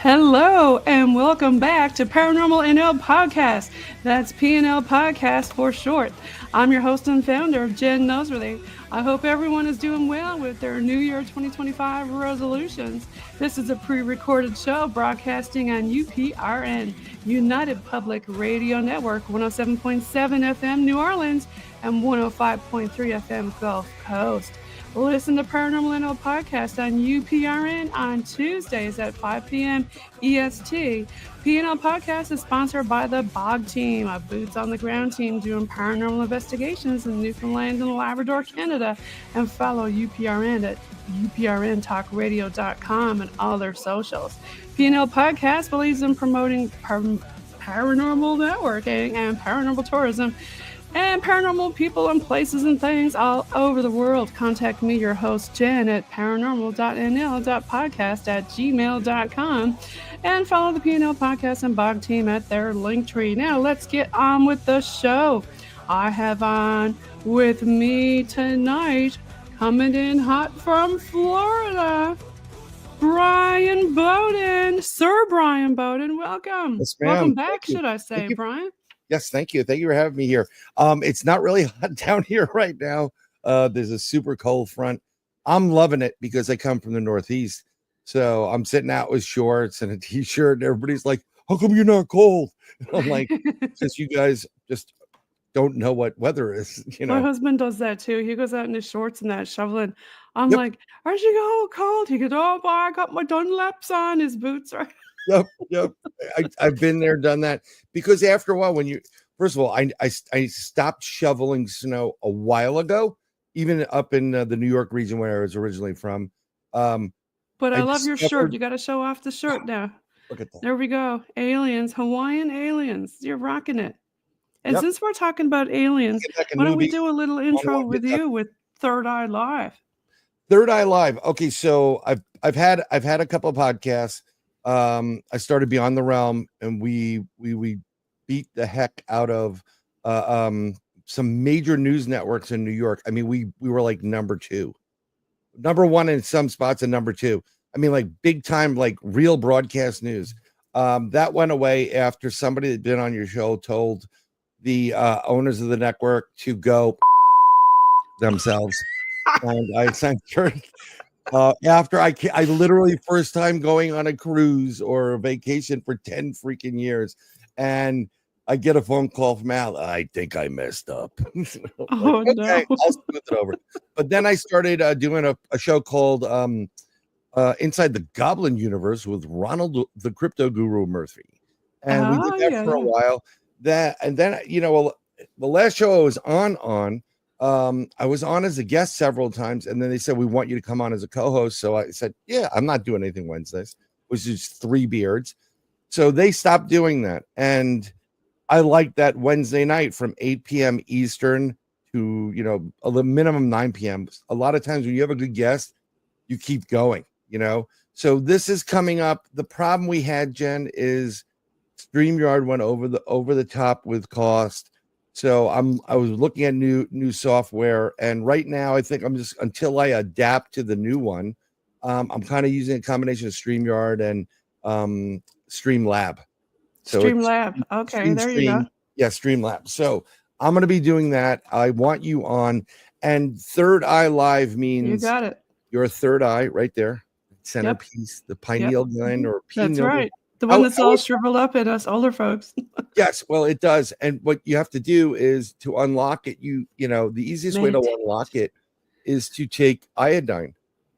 Hello and welcome back to ParanormalNL Podcast. That's PNL Podcast for short. I'm your host and founder, Jen Noseworthy. I hope everyone is doing well with their New Year 2025 resolutions. This is a pre-recorded show broadcasting on UPRN, United Public Radio Network, 107.7 FM New Orleans and 105.3 FM Gulf Coast. Listen to ParanormalNL Podcast on UPRN on Tuesdays at 5 p.m. EST. PNL Podcast is sponsored by the BOG team, a boots-on-the-ground team doing paranormal investigations in Newfoundland and Labrador, Canada. And follow UPRN at uprntalkradio.com and all their socials. PNL Podcast believes in promoting paranormal networking and paranormal tourism and paranormal people and places and things all over the world. Contact me, your host, Jen, at paranormal.nl.podcast@gmail.com and follow the PNL Podcast and BOG team at their link tree. Now, let's get on with the show. I have on with me tonight, coming in hot from Florida, Bryan Bowden. Sir Bryan Bowden, welcome. Yes, ma'am. Welcome back, should I say, Bryan? Yes, thank you. Thank you for having me here. It's not really hot down here right now. There's a super cold front. I'm loving it because I come from the Northeast. So I'm sitting out with shorts and a t-shirt and everybody's like, how come you're not cold? I'm like, because you guys just don't know what weather is, you know. My husband does that too. He goes out in his shorts and that shoveling. I'm like, aren't you all cold? He goes, oh boy, I got my Dunlaps on. His boots are Yep. I've been there, done that. Because after a while, first of all, I stopped shoveling snow a while ago, even up in the New York region where I was originally from. But I love your shirt. You got to show off the shirt now. Look at that. There we go. Aliens, Hawaiian aliens. You're rocking it. And since we're talking about aliens, why don't we do a little intro with you with Third Eye Live? Third Eye Live. Okay, so I've had a couple of podcasts. I started Beyond the Realm, and we beat the heck out of some major news networks in New York. I mean, we were like number one in some spots, and number two. I mean, like big time, like real broadcast news. That went away after somebody that been on your show told the owners of the network to go themselves, and I censored. After I literally first time going on a cruise or a vacation for 10 freaking years, and I get a phone call from Al. I think I messed up. Oh, okay, no. I'll smooth it over. But then I started doing a show called Inside the Goblin Universe with Ronald the Crypto Guru Murphy, and we did that for a while. And then the last show I was on. I was on as a guest several times, and then they said, we want you to come on as a co-host. So I said, yeah, I'm not doing anything Wednesdays, which is 3 beards. So they stopped doing that. And I like that Wednesday night from 8 p.m. Eastern to, a minimum 9 p.m. A lot of times when you have a good guest, you keep going, So this is coming up. The problem we had, Jen, is StreamYard went over the top with cost. So I was looking at new software, and right now I think I'm just, until I adapt to the new one, I'm kind of using a combination of StreamYard and Streamlab. So Streamlab. Okay, there you go. Yeah, Streamlab. So I'm going to be doing that. I want you on, and Third Eye Live means you got it. Your third eye right there, centerpiece, the pineal gland or pineal. That's right. The one that's all shriveled up in us older folks. Yes, well, it does. And what you have to do is to unlock it. The easiest way to unlock it is to take iodine.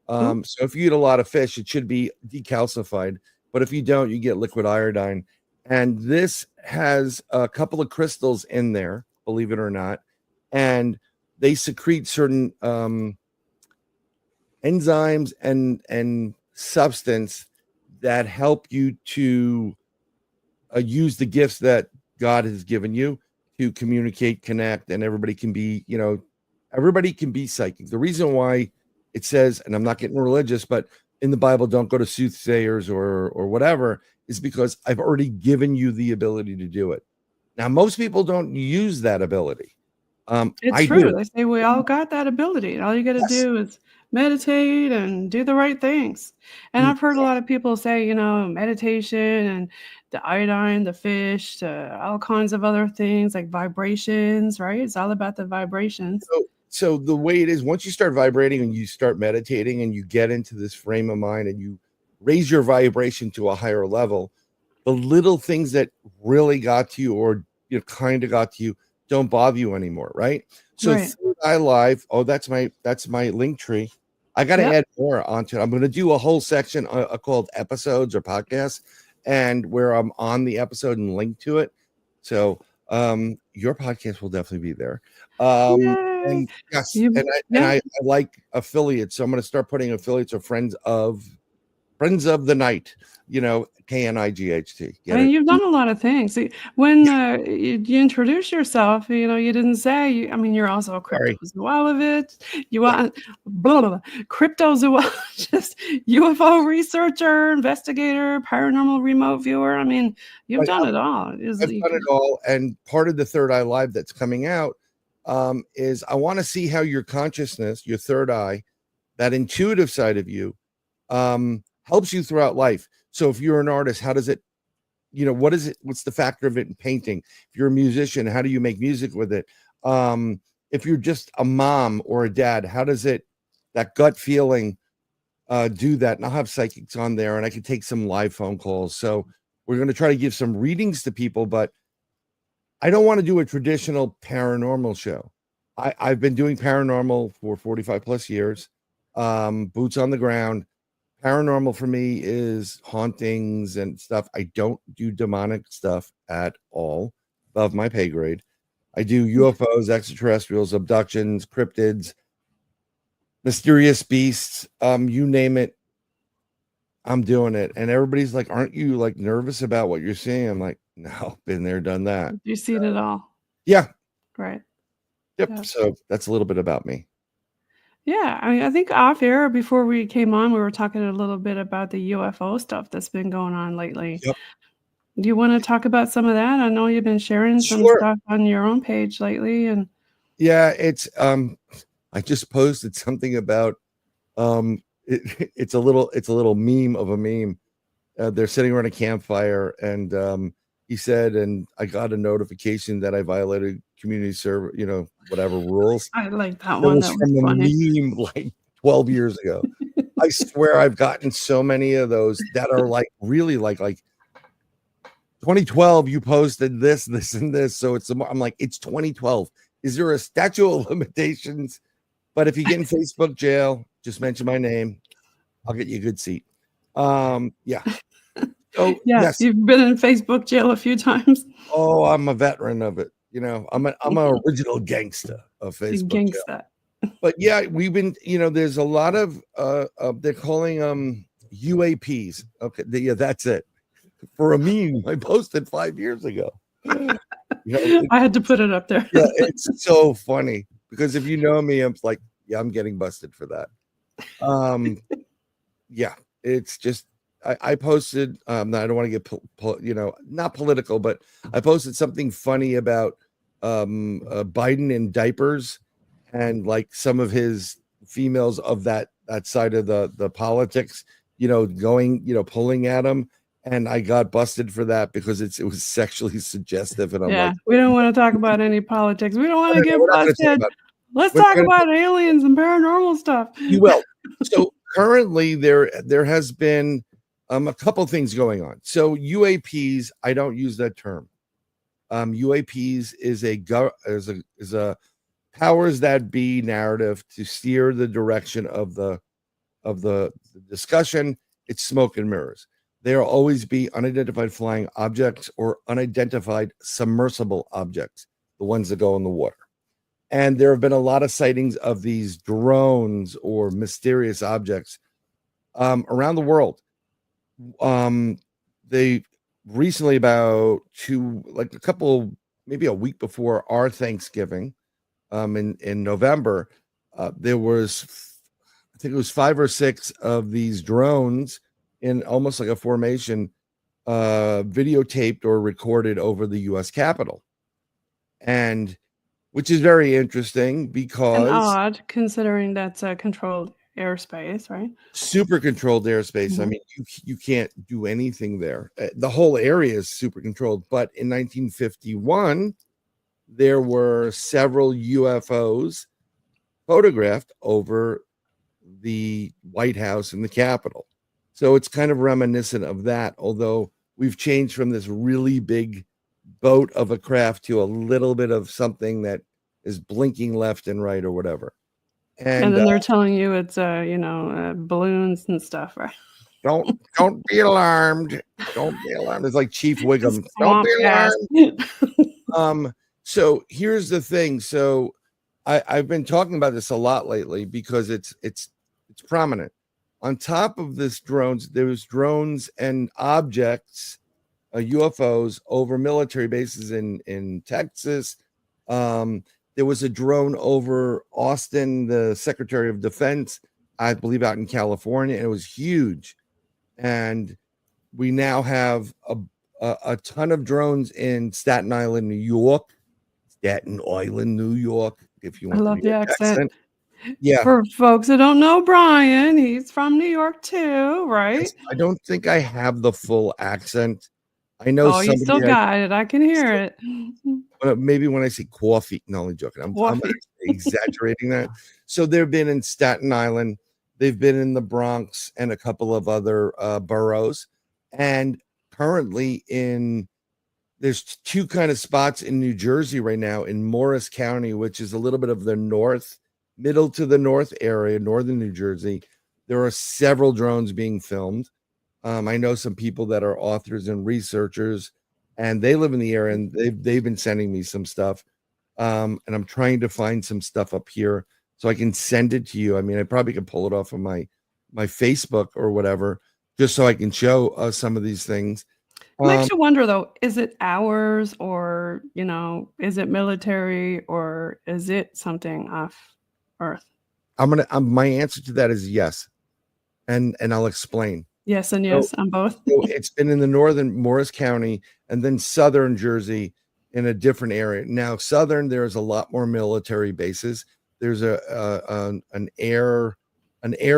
So if you eat a lot of fish, it should be decalcified. But if you don't, you get liquid iodine. And this has a couple of crystals in there, believe it or not. And they secrete certain enzymes and substance that help you to use the gifts that God has given you to communicate, connect, and everybody can be psychic. The reason why it says, and I'm not getting religious, but in the Bible, don't go to soothsayers or whatever, is because I've already given you the ability to do it. Now, most people don't use that ability. It's true. They say we all got that ability. All you got to do is meditate and do the right things. And I've heard a lot of people say, meditation and the iodine, the fish, all kinds of other things like vibrations, right? It's all about the vibrations. So the way it is, once you start vibrating and you start meditating and you get into this frame of mind and you raise your vibration to a higher level, the little things that really got to you or kind of got to you don't bother you anymore, right? So Right. Third Eye Live, that's my link tree. I got to add more onto it. I'm going to do a whole section called episodes or podcasts, and where I'm on the episode and link to it. So your podcast will definitely be there. And yes, I like affiliates, so I'm going to start putting affiliates or friends of the night, KNIGHT. And you've done a lot of things. When you introduce yourself, you didn't say, you're also a cryptozoologist. You want cryptozoologist, UFO researcher, investigator, paranormal remote viewer. You've done it all. I've done it all. And part of the Third Eye Live that's coming out is I want to see how your consciousness, your third eye, that intuitive side of you, helps you throughout life. So if you're an artist, how does it, what is it? What's the factor of it in painting? If you're a musician, how do you make music with it? If you're just a mom or a dad, how does it, that gut feeling, do that? And I'll have psychics on there and I can take some live phone calls. So we're going to try to give some readings to people, but I don't want to do a traditional paranormal show. I've been doing paranormal for 45 plus years, boots on the ground. Paranormal for me is hauntings and stuff. I don't do demonic stuff at all, above my pay grade. I do UFOs, extraterrestrials, abductions, cryptids, mysterious beasts, you name it, I'm doing it. And everybody's like, aren't you like nervous about what you're seeing? I'm like, no, been there, done that. You've seen it all. Yeah. Right. Yep. So that's a little bit about me. Yeah, I think off air before we came on, we were talking a little bit about the UFO stuff that's been going on lately. Yep. Do you want to talk about some of that? I know you've been sharing some stuff on your own page lately, and yeah, it's I just posted something about it's a little meme of a meme. They're sitting around a campfire, and he said, and I got a notification that I violated community service, whatever rules. I like that one. That was from a meme like 12 years ago. I swear I've gotten so many of those that are like really like 2012, you posted this, and this. So I'm like, it's 2012. Is there a statute of limitations? But if you get in Facebook jail, just mention my name. I'll get you a good seat. Yeah. So, yes, you've been in Facebook jail a few times. Oh, I'm a veteran of it. I'm an original gangster of Facebook jail. But yeah, we've been, there's a lot of they're calling UAPs. Okay, yeah, that's it. For a meme I posted 5 years ago. I had to put it up there. Yeah, it's so funny because if you know me, I'm like, yeah, I'm getting busted for that. Yeah, it's just I posted. I don't want to get not political, but I posted something funny about Biden in diapers and like some of his females of that side of the politics, going, pulling at him. And I got busted for that because it was sexually suggestive. And I'm like, we don't want to talk about any politics. We don't want to get busted. Let's talk about aliens and paranormal stuff. You will. So currently there has been a couple things going on. So UAPs, I don't use that term. UAPs is a powers that be narrative to steer the direction of the discussion. It's smoke and mirrors. There will always be unidentified flying objects or unidentified submersible objects, the ones that go in the water. And there have been a lot of sightings of these drones or mysterious objects around the world. They recently, maybe a week before our Thanksgiving, in November, there was, I think it was 5 or 6 of these drones in almost like a formation, videotaped or recorded over the U.S. Capitol. And which is very interesting because... And odd, considering that's a controlled airspace, right? Super controlled airspace. I mean, you can't do anything there. The whole area is super controlled. But in 1951, there were several UFOs photographed over the White House and the Capitol. So it's kind of reminiscent of that, although we've changed from this really big boat of a craft to a little bit of something that is blinking left and right or whatever. And then they're telling you it's balloons and stuff, right? Don't be alarmed. Don't be alarmed. It's like Chief Wiggum. Don't be alarmed. So here's the thing. So I've been talking about this a lot lately because it's prominent. On top of this drones, there's drones and objects, UFOs over military bases in Texas. There was a drone over Austin, the Secretary of Defense, I believe out in California, and it was huge. And we now have a ton of drones in Staten Island, New York. Staten Island, New York, if you want. I love the accent. Yeah. For folks that don't know Brian, he's from New York too, right? Yes, I don't think I have the full accent. I know you still got it. I can hear it. Maybe when I say coffee, no, only joking. I'm exaggerating that. So they've been in Staten Island, they've been in the Bronx and a couple of other boroughs, and currently there's two kind of spots in New Jersey right now in Morris County, which is a little bit of the middle to the north area, northern New Jersey. There are several drones being filmed. I know some people that are authors and researchers, and they live in the area, and they've been sending me some stuff. And I'm trying to find some stuff up here so I can send it to you. I mean, I probably could pull it off of my Facebook or whatever, just so I can show some of these things. It makes you wonder, though, is it ours, or is it military, or is it something off Earth? My answer to that is yes, and I'll explain. Yes and yes on both. So it's been in the northern Morris County and then southern Jersey in a different area. Now, southern, there's a lot more military bases. There's an air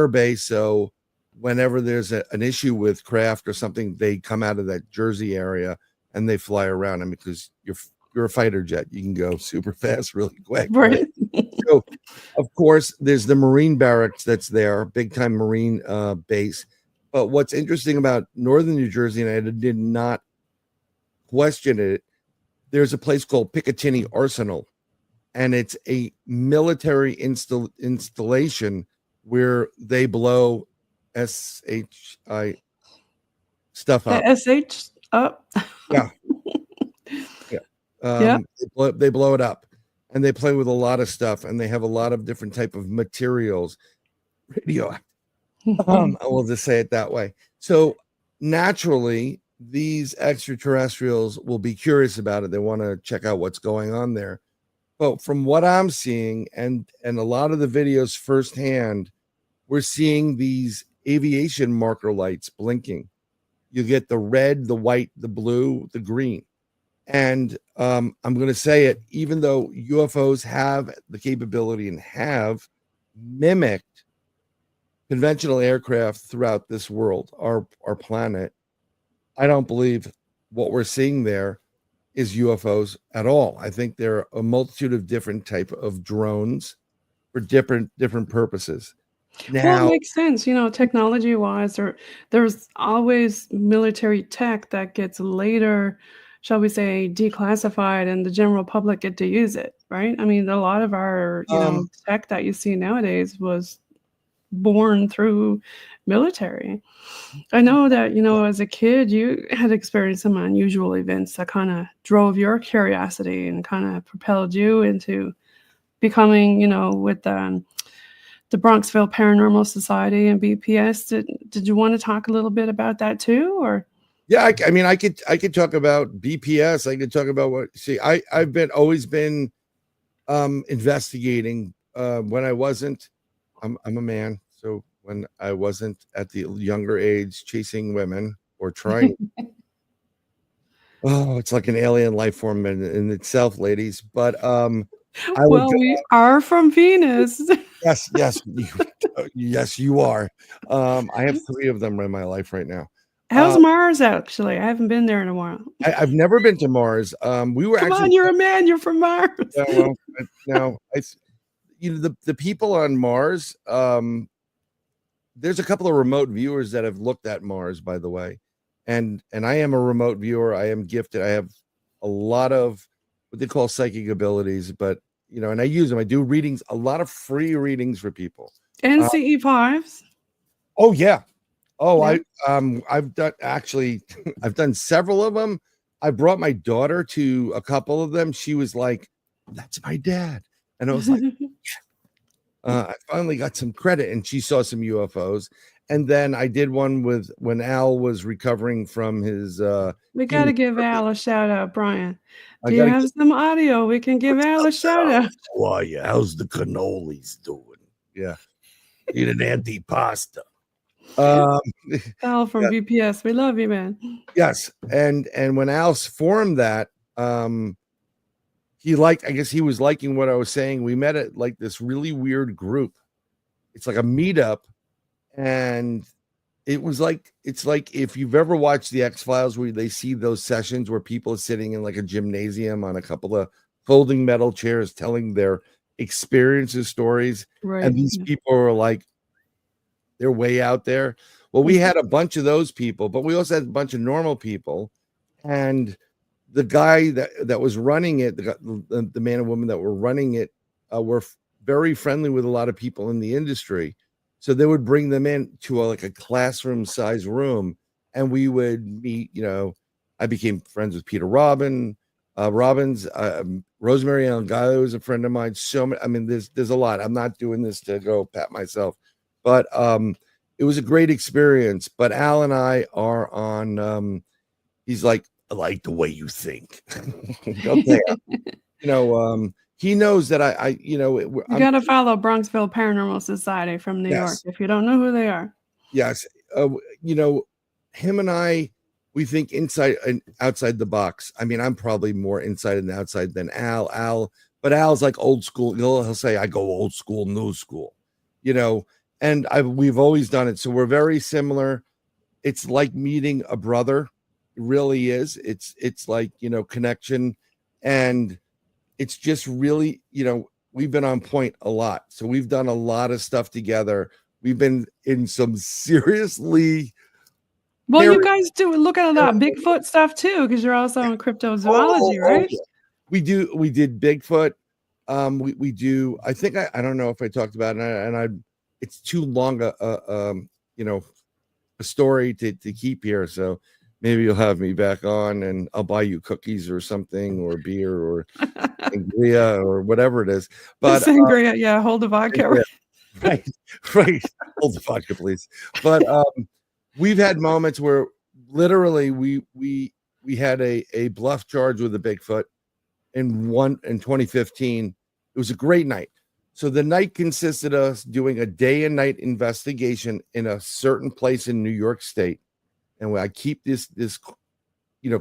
base, so whenever there's an issue with craft or something, they come out of that Jersey area and they fly around. I mean, because you're a fighter jet, you can go super fast, really quick. Right. So, of course, there's the Marine barracks that's there, big time Marine base. But what's interesting about northern New Jersey, and I did not question it, there's a place called Picatinny Arsenal, and it's a military installation where they blow SHI stuff up. SH up? Yeah. Yeah. They blow it up, and they play with a lot of stuff, and they have a lot of different type of materials, radioactive. I will just say it that way. So naturally, these extraterrestrials will be curious about it. They want to check out what's going on there. But from what I'm seeing, and a lot of the videos firsthand, we're seeing these aviation marker lights blinking. You get the red, the white, the blue, the green. And I'm going to say it, even though UFOs have the capability and have mimicked conventional aircraft throughout this world, our planet, I don't believe what we're seeing there is UFOs at all. I think there are a multitude of different type of drones for different purposes. Now, it makes sense, technology wise, there's always military tech that gets later, shall we say, declassified, and the general public get to use it, right? I mean, a lot of our tech that you see nowadays was born through military. I know that as a kid you had experienced some unusual events that kind of drove your curiosity and kind of propelled you into becoming with the Bronxville Paranormal Society and BPS. Did you want to talk a little bit about that too, or? Yeah, I mean, I could talk about BPS. I could talk about I've always been investigating when I wasn't. I'm a man, so when I wasn't at the younger age chasing women or trying. It's like an alien life form in itself, ladies. But Well, we are from Venus. Yes, yes, yes, you are. I have 3 of them in my life right now. How's Mars, actually? I haven't been there in a while. I've never been to Mars. We were Come actually on, you're a man, you're from Mars. yeah, well, no, the people on Mars, there's a couple of remote viewers that have looked at Mars, by the way. And I am a remote viewer. I am gifted. I have a lot of what they call psychic abilities, but and I use them. I do readings, a lot of free readings for people. And CE-5s. Oh yeah. Oh, yeah. I've done several of them. I brought my daughter to a couple of them. She was like, "That's my dad," and I was like, I finally got some credit, and she saw some UFOs. And then I did one with when Al was recovering from his. We got to give Al a shout out, Brian. Do you have some audio? We can give Al a shout out. How are you? How's the cannolis doing? Yeah, need an antipasta. Al from VPS, we love you, man. Yes, and when Al formed that, I guess he was liking what I was saying. We met at like this really weird group. It's like a meetup, and it's like if you've ever watched the X-Files where they see those sessions where people are sitting in like a gymnasium on a couple of folding metal chairs telling their experiences, stories, right. And these people are like, they're way out there. Well, we had a bunch of those people, but we also had a bunch of normal people, and the guy that was running it, the man and woman that were running it, were very friendly with a lot of people in the industry. So they would bring them in to like a classroom size room, and we would meet. I became friends with Peter Robbins, Rosemary Ellen Gallo was a friend of mine. There's a lot. I'm not doing this to go pat myself, but it was a great experience. But Al and I are on. He's like, I like the way you think. Okay. He knows that you got to follow Bronxville Paranormal Society from New York if you don't know who they are. Yes. Him and I, we think inside and outside the box. I mean, I'm probably more inside and outside than Al, but Al's like old school. He'll say, I go old school, new school, and we've always done it. So we're very similar. It's like meeting a brother. It really is. It's like, connection, and it's just really, we've been on point a lot. So we've done a lot of stuff together. We've been in some seriously. Well, you guys do look at a lot of Bigfoot stuff too, because you're also in cryptozoology, right? Yeah. We did Bigfoot. We do. I think I don't know if I talked about it, and it's too long a story to keep here. So maybe you'll have me back on, and I'll buy you cookies or something, or beer, or sangria, or whatever it is. But sangria, yeah, hold the vodka. Right. Hold the vodka, please. But we've had moments where literally we had a bluff charge with a Bigfoot in 2015. It was a great night. So the night consisted of us doing a day and night investigation in a certain place in New York State. And I keep this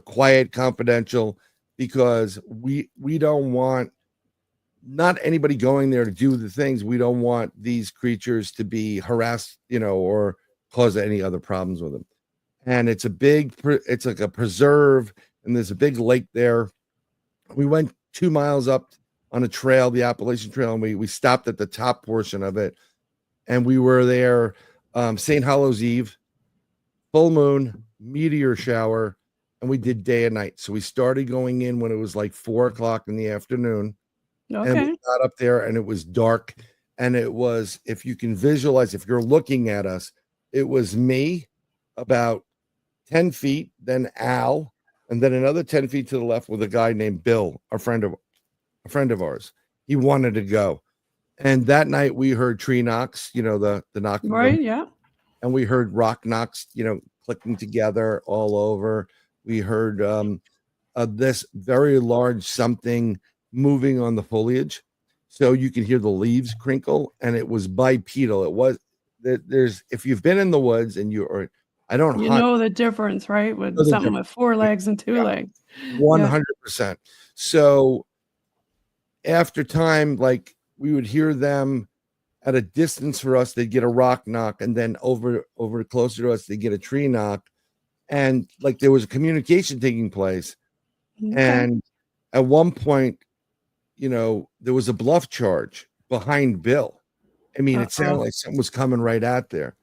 quiet, confidential, because we don't want not anybody going there to do the things. We don't want these creatures to be harassed, or cause any other problems with them. And it's like a preserve, and there's a big lake there. We went 2 miles up on a trail, the Appalachian Trail, and we stopped at the top portion of it, and we were there St. Hallows Eve, full moon, meteor shower, and we did day and night. So we started going in when it was like 4:00 in the afternoon. Okay. And we got up there, and it was dark, and it was, if you can visualize, if you're looking at us, it was me about 10 feet, then Al, and then another 10 feet to the left with a guy named Bill, a friend of ours. He wanted to go. And that night we heard tree knocks, the knocking. Right, yeah. And we heard rock knocks, clicking together all over. We heard this very large something moving on the foliage. So you can hear the leaves crinkle, and it was bipedal. It was, if you've been in the woods and I don't know the difference, right? With something with 4 legs and 2 legs. 100%. So after time, like we would hear them at a distance for us, they'd get a rock knock, and then over closer to us, they'd get a tree knock. And like there was a communication taking place. Okay. And at one point, there was a bluff charge behind Bill. I mean, it sounded like something was coming right out there.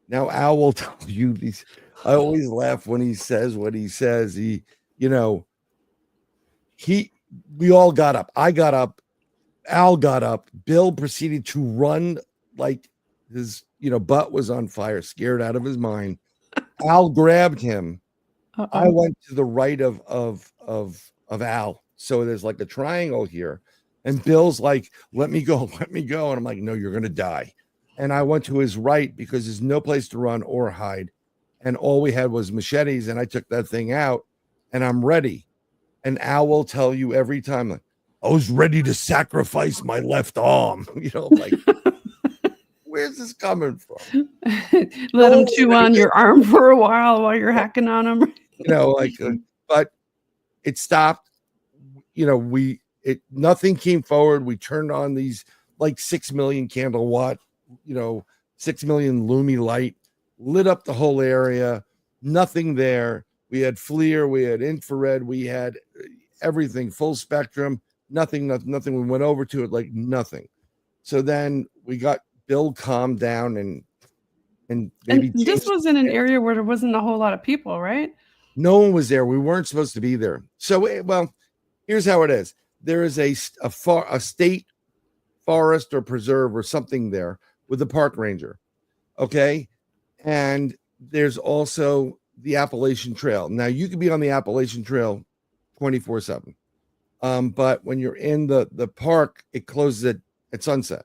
Now, Al will tell you these. I always laugh when he says what he says. We all got up. I got up. Al got up. Bill proceeded to run like his, butt was on fire, scared out of his mind. Al grabbed him. I went to the right of Al. So there's like a triangle here. And Bill's like, let me go. And I'm like, no, you're going to die. And I went to his right because there's no place to run or hide. And all we had was machetes. And I took that thing out and I'm ready. And Al will tell you every time, like, I was ready to sacrifice my left arm. Like, where's this coming from? Let him chew on your arm for a while you're hacking on him. But it stopped. Nothing came forward. We turned on these like 6 million candle watt, 6 million lumi light, lit up the whole area. Nothing there. We had FLIR, we had infrared, we had everything, full spectrum. Nothing. We went over to it like nothing. So then we got Bill calmed down and maybe this was in an area where there wasn't a whole lot of people, right? No one was there. We weren't supposed to be there. So, well, here's how it is. There is a state forest or preserve or something there with the park ranger. Okay. And there's also the Appalachian Trail. Now you can be on the Appalachian Trail 24/7. But when you're in the park, it closes at sunset.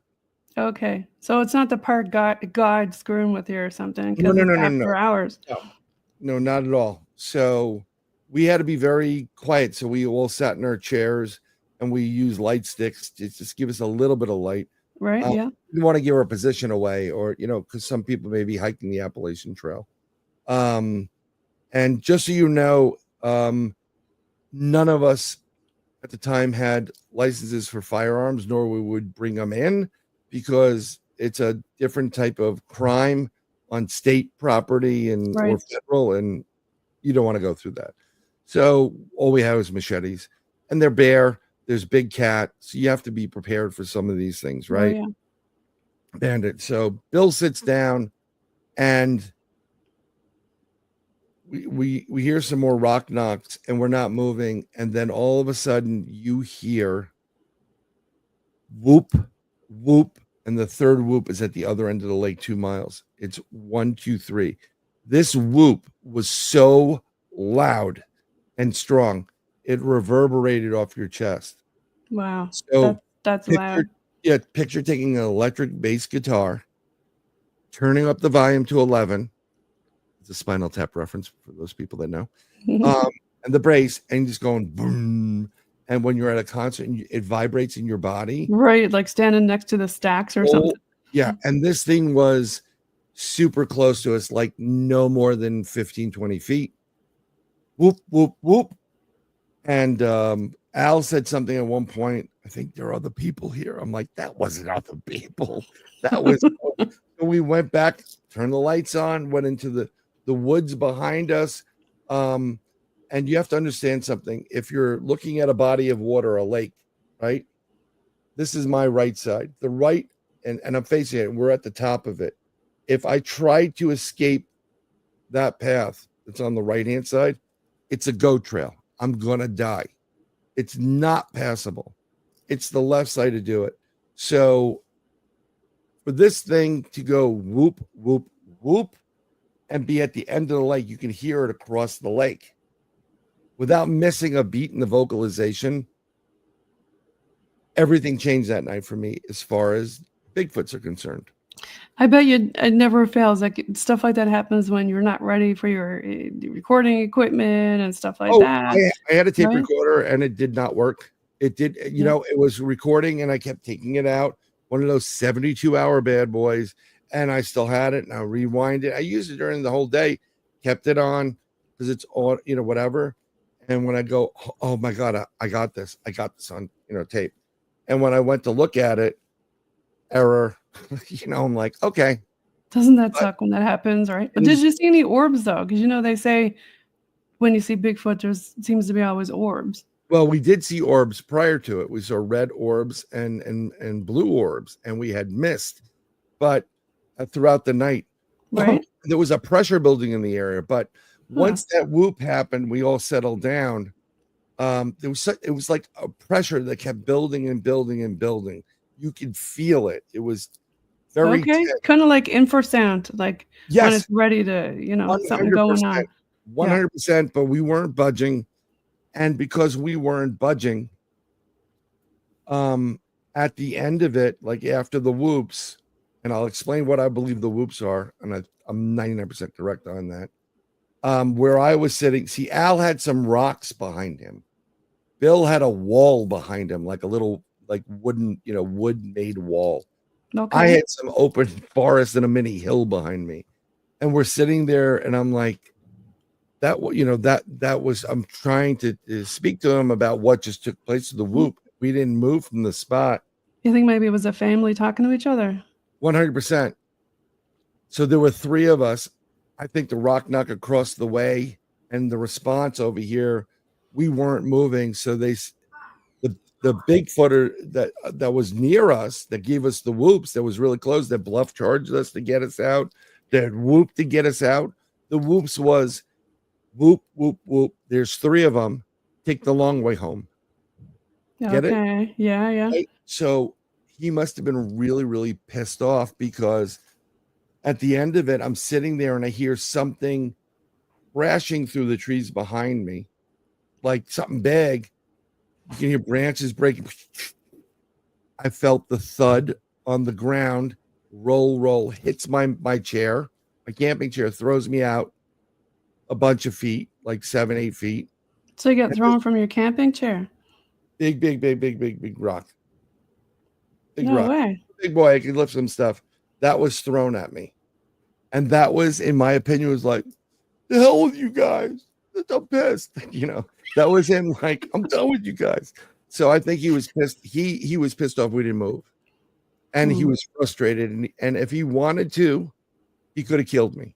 Okay. So it's not the park guide screwing with you or something. No. After hours. No, not at all. So we had to be very quiet. So we all sat in our chairs and we used light sticks to just give us a little bit of light. Right. Yeah. We didn't want to give our position away or, because some people may be hiking the Appalachian Trail. And just so you know, none of us at the time had licenses for firearms, nor we would bring them in because it's a different type of crime on state property and or federal, and you don't want to go through that. So all we have is machetes, and they're bare. There's big cat, so you have to be prepared for some of these things, right? Oh, yeah. Bandit. So Bill sits down, and we hear some more rock knocks, and we're not moving, and then all of a sudden you hear whoop, whoop, and the third whoop is at the other end of the lake, 2 miles. It's 1, 2, 3. This whoop was so loud and strong, it reverberated off your chest. Wow. So that's loud. Yeah, picture taking an electric bass guitar, turning up the volume to 11. It's a Spinal Tap reference for those people that know. And the bass, and just going boom. And when you're at a concert, it vibrates in your body. Right, like standing next to the stacks or something. Yeah, and this thing was super close to us, like no more than 15, 20 feet. Whoop, whoop, whoop. And Al said something at one point, I think there are other people here. I'm like, that wasn't other people. That was... So we went back, turned the lights on, went into the woods behind us. And you have to understand something. If you're looking at a body of water, a lake, right? This is my right side. The right, and I'm facing it, and we're at the top of it. If I try to escape that path that's on the right-hand side, it's a goat trail. I'm going to die. It's not passable. It's the left side to do it. So for this thing to go whoop, whoop, whoop, and be at the end of the lake, you can hear it across the lake without missing a beat in the vocalization. Everything changed that night for me as far as Bigfoots are concerned. I bet you it never fails. Like stuff like that happens when you're not ready for your recording equipment and stuff like that. I had a tape recorder and it did not work. It did, it was recording and I kept taking it out. One of those 72-hour bad boys, and I still had it, and I rewind it. I used it during the whole day, kept it on because it's all, whatever. And when I go, oh my God, I got this on, tape. And when I went to look at it, error, I'm like, okay. Doesn't that suck when that happens, right? But did you see any orbs though? Because they say when you see Bigfoot, there seems to be always orbs. Well, we did see orbs prior to it. We saw red orbs and blue orbs, and we had mist. But throughout the night, right, there was a pressure building in the area. But once that whoop happened, we all settled down. It was like a pressure that kept building and building and building. You could feel it. It was very kind of like infrasound, like when it's ready to, 100%, something going on. 100%, but we weren't budging. And because we weren't budging, at the end of it, like after the whoops, and I'll explain what I believe the whoops are, and I'm 99% correct on that. Where I was sitting, see, Al had some rocks behind him. Bill had a wall behind him, like a little, like wooden, wood-made wall. Okay. I had some open forest and a mini hill behind me, and we're sitting there, and I'm like, that was. I'm trying to speak to him about what just took place with the whoop. We didn't move from the spot. You think maybe it was a family talking to each other? 100%. So there were three of us. I think the rock knock across the way and the response over here, we weren't moving. So the Bigfooter that was near us, that gave us the whoops, that was really close, that bluff charged us to get us out, that whoop to get us out. The whoops was whoop, whoop, whoop. There's three of them. Take the long way home. Get it? Yeah. Right? So he must have been really, really pissed off, because at the end of it, I'm sitting there and I hear something crashing through the trees behind me, like something big. You can hear branches breaking. I felt the thud on the ground, roll, hits my chair, my camping chair, throws me out a bunch of feet, like 7-8 feet. So you got thrown from your camping chair? Big rock. No way. Big boy, I could lift some stuff. That was thrown at me. And that was, in my opinion, was like, the hell with you guys. I'm pissed. That was him like, I'm done with you guys. So I think he was pissed. He was pissed off we didn't move. And he was frustrated. And if he wanted to, he could have killed me.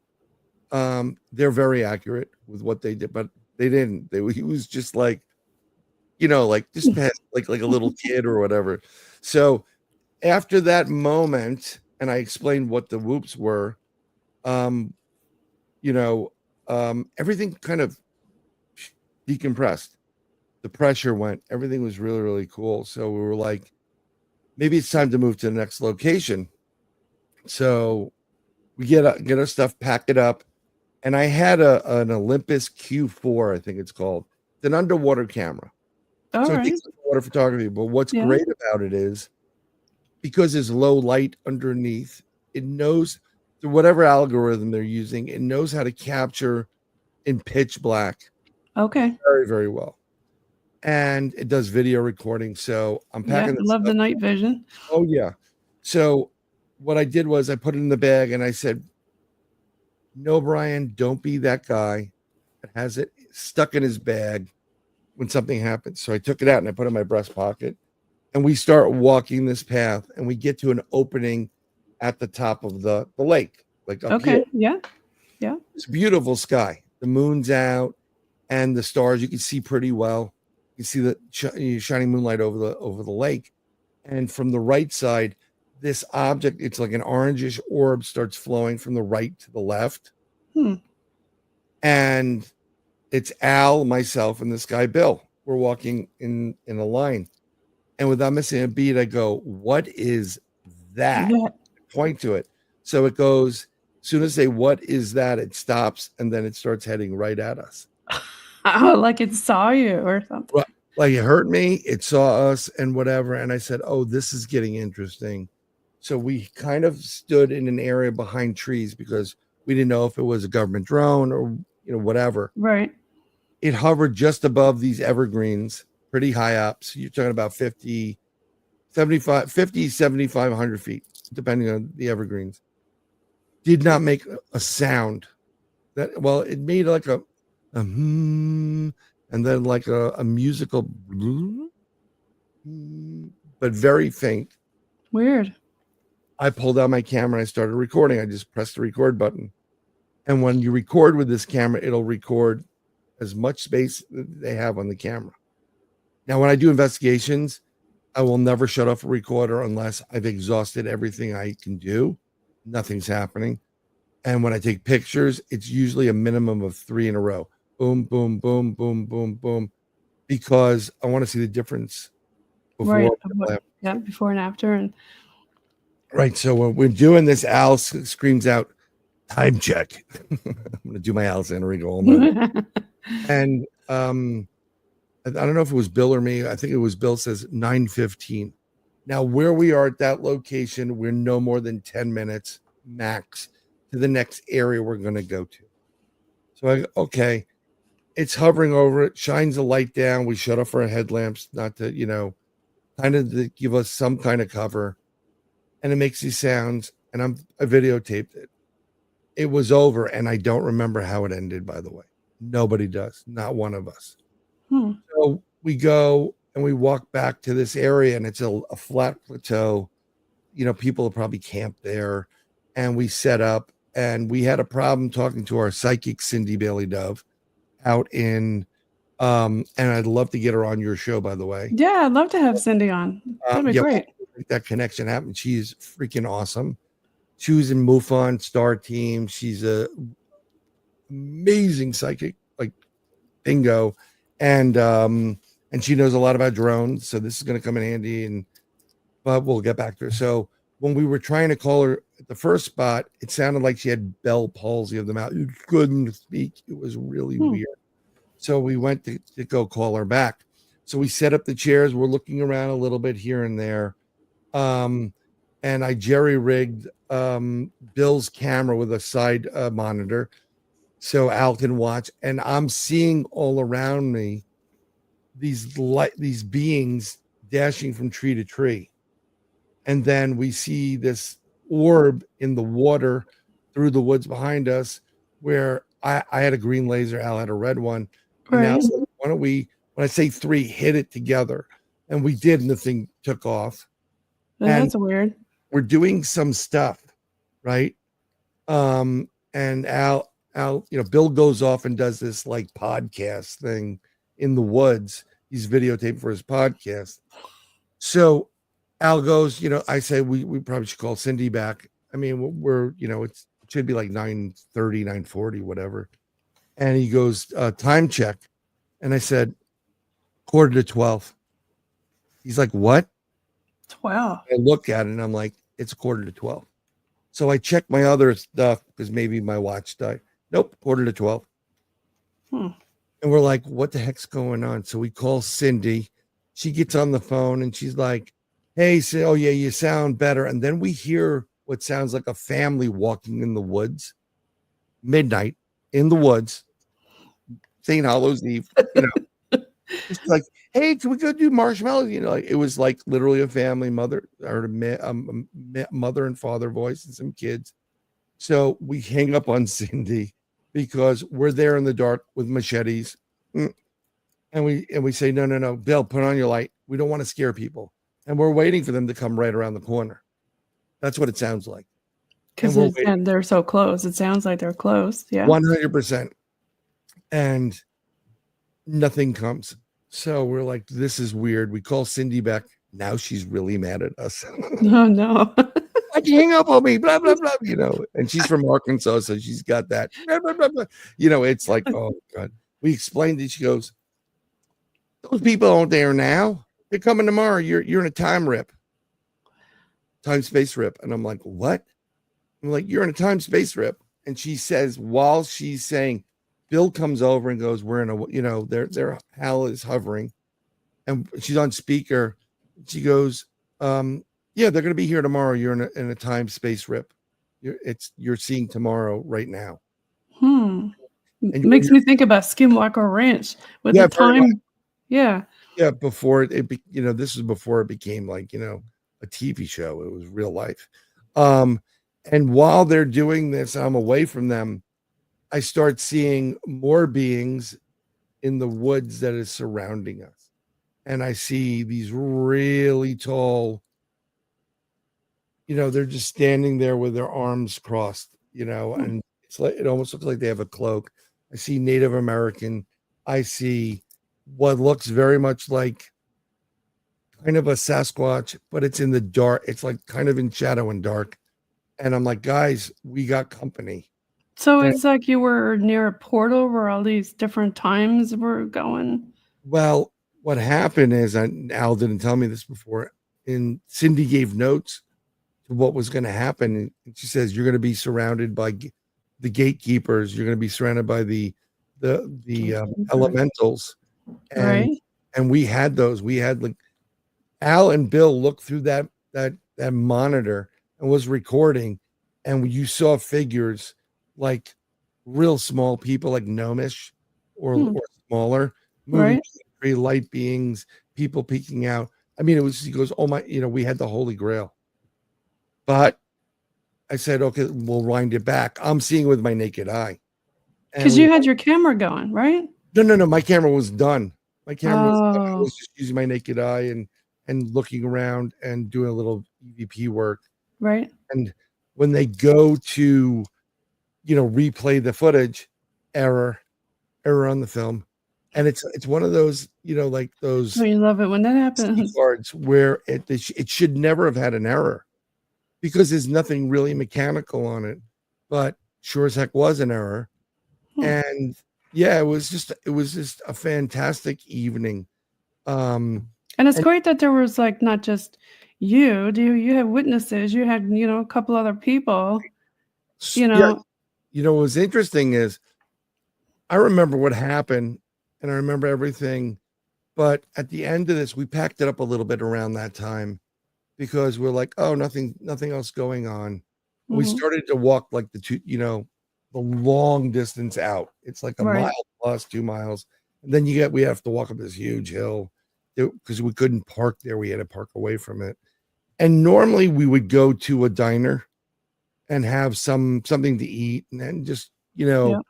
They're very accurate with what they did, but they didn't. He was just like, like just pissed, like a little kid or whatever. So after that moment, and I explained what the whoops were, everything kind of decompressed. The pressure went. Everything was really, really cool. So we were like, maybe it's time to move to the next location. So we get our stuff, pack it up, and I had an Olympus Q4, I think it's called. It's an underwater camera. So it takes underwater photography. But what's great about it is, because there's low light underneath, it knows, through whatever algorithm they're using, it knows how to capture in pitch black. Okay. Very, very well. And it does video recording. So I'm packing love the night vision. Oh, yeah. So what I did was I put it in the bag and I said, no, Brian, don't be that guy that has it stuck in his bag when something happens. So I took it out and I put it in my breast pocket. And we start walking this path, and we get to an opening at the top of the lake, like up here. Yeah. It's a beautiful sky. The moon's out, and the stars you can see pretty well. You see the shining moonlight over the lake, and from the right side, this object, it's like an orangish orb, starts flowing from the right to the left. And it's Al, myself, and this guy Bill. We're walking in a line. And without missing a beat, I go, what is that? Yeah. Point to it. So it goes, as soon as I say, what is that? It stops, and then it starts heading right at us. Oh, like it saw you or something. Well, like it hurt me. It saw us and whatever. And I said, oh, this is getting interesting. So we kind of stood in an area behind trees because we didn't know if it was a government drone or, whatever. Right. It hovered just above these evergreens, pretty high up. So you're talking about 50, 75, 100 feet, depending on the evergreens. Did not make a sound. It made like a and then like a musical, but but very faint. Weird. I pulled out my camera and I started recording. I just pressed the record button. And when you record with this camera, it'll record as much space that they have on the camera. Now, when I do investigations, I will never shut off a recorder unless I've exhausted everything I can do. Nothing's happening. And when I take pictures, it's usually a minimum of 3 in a row. Boom, boom, boom, boom, boom, boom. Because I want to see the difference before. Right. Yeah, before and after. And right. So when we're doing this, Al screams out, "Time check." I'm going to do my Al Santorigo. And I don't know if it was Bill or me. I think it was Bill, says 9:15. Now, where we are at that location, we're no more than 10 minutes max to the next area we're going to go to. So okay, it's hovering over it, shines the light down. We shut off our headlamps, not to, kind of to give us some kind of cover. And it makes these sounds, and I videotaped it. It was over, and I don't remember how it ended, by the way. Nobody does, not one of us. So we go and we walk back to this area, and it's a flat plateau. People have probably camped there, and we set up, and we had a problem talking to our psychic, Cindy Bailey Dove, out in, and I'd love to get her on your show, by the way. Yeah, I'd love to have Cindy on. That'd be great. That connection happened. She's freaking awesome. She was in MUFON Star Team. She's a amazing psychic, like bingo. And she knows a lot about drones. So this is going to come in handy, but we'll get back to her. So when we were trying to call her at the first spot, it sounded like she had Bell palsy of the mouth. You couldn't speak. It was really weird. So we went to go call her back. So we set up the chairs. We're looking around a little bit here and there. And I jerry-rigged Bill's camera with a side monitor so Al can watch. And I'm seeing all around me these beings dashing from tree to tree. And then we see this orb in the water through the woods behind us, where I had a green laser, Al had a red one. And Al said, why don't we, when I say 3, hit it together? And we did, and the thing took off. That's weird. We're doing some stuff, right? And Al, Bill goes off and does this like podcast thing in the woods. He's videotaping for his podcast. So Al goes, I say we probably should call Cindy back. I mean, we're, it should be like 9:30, 9:40, whatever. And he goes, time check. And I said, 11:45. He's like, what? 12. I look at it and I'm like, it's 11:45. So I check my other stuff because maybe my watch died. Nope, 11:45. And we're like, what the heck's going on? So we call Cindy. She gets on the phone and she's like, hey, oh yeah, you sound better. And then we hear what sounds like a family walking in the woods, midnight in the woods, St. Hallows Eve, It's like, hey, can we go do marshmallows? It was like literally a family, mother and father voice and some kids. So we hang up on Cindy because we're there in the dark with machetes. And we say, no, Bill, put on your light. We don't want to scare people. And we're waiting for them to come right around the corner. That's what it sounds like. Because they're so close. It sounds like they're close. Yeah. 100%. And nothing comes. So we're like, this is weird. We call Cindy back. Now she's really mad at us. Oh, no. Like, hang up on me, blah, blah, blah, And she's from Arkansas, so she's got that. Blah, blah, blah, blah. It's like, oh, God. We explained it. She goes, those people aren't there now. They're coming tomorrow. You're in a time space rip. And I'm like, what? I'm like, you're in a time space rip. And she says, while she's saying, Bill comes over and goes, we're in a, their Hal is hovering. And she's on speaker. She goes, yeah, they're going to be here tomorrow. You're in a time space rip. You're seeing tomorrow right now. It makes me think about Skinwalker Ranch with the time. Yeah. Yeah. Before this was before it became like, a TV show. It was real life. And while they're doing this, I'm away from them. I start seeing more beings in the woods that is surrounding us. and I see these really tall, they're just standing there with their arms crossed, and it's like it almost looks like they have a cloak. I see Native American. I see what looks very much like kind of a Sasquatch, but it's in the dark. It's like kind of in shadow and dark. And I'm like, guys, we got company. So it's like you were near a portal where all these different times were going. Well, what happened is, Al didn't tell me this before, and Cindy gave notes to what was going to happen. And she says, you're going to be surrounded by the gatekeepers. You're going to be surrounded by the elementals. And we had those. We had like Al and Bill looked through that monitor and was recording, and you saw figures like real small people, like gnomish or smaller, moving light beings, people peeking out. I mean, he goes, oh my, we had the Holy Grail. But I said, okay, we'll wind it back. I'm seeing with my naked eye. Because you had your camera going, right? No. My camera was done. My camera was done. I was just using my naked eye and looking around and doing a little EVP work. Right. And when they go to, replay the footage, error on the film. And it's one of those, like those. Oh, you love it when that happens. Cards where it should never have had an error because there's nothing really mechanical on it, but sure as heck was an error. And yeah, it was just a fantastic evening. And it's great that there was like not just you had witnesses, you had a couple other people. What was interesting is I remember what happened and I remember everything, but at the end of this we packed it up a little bit around that time because we're like, oh, nothing else going on. We started to walk like the long distance out. It's like a mile plus 2 miles. And then we have to walk up this huge hill because we couldn't park there. We had to park away from it. And normally we would go to a diner and have something to eat and then just, do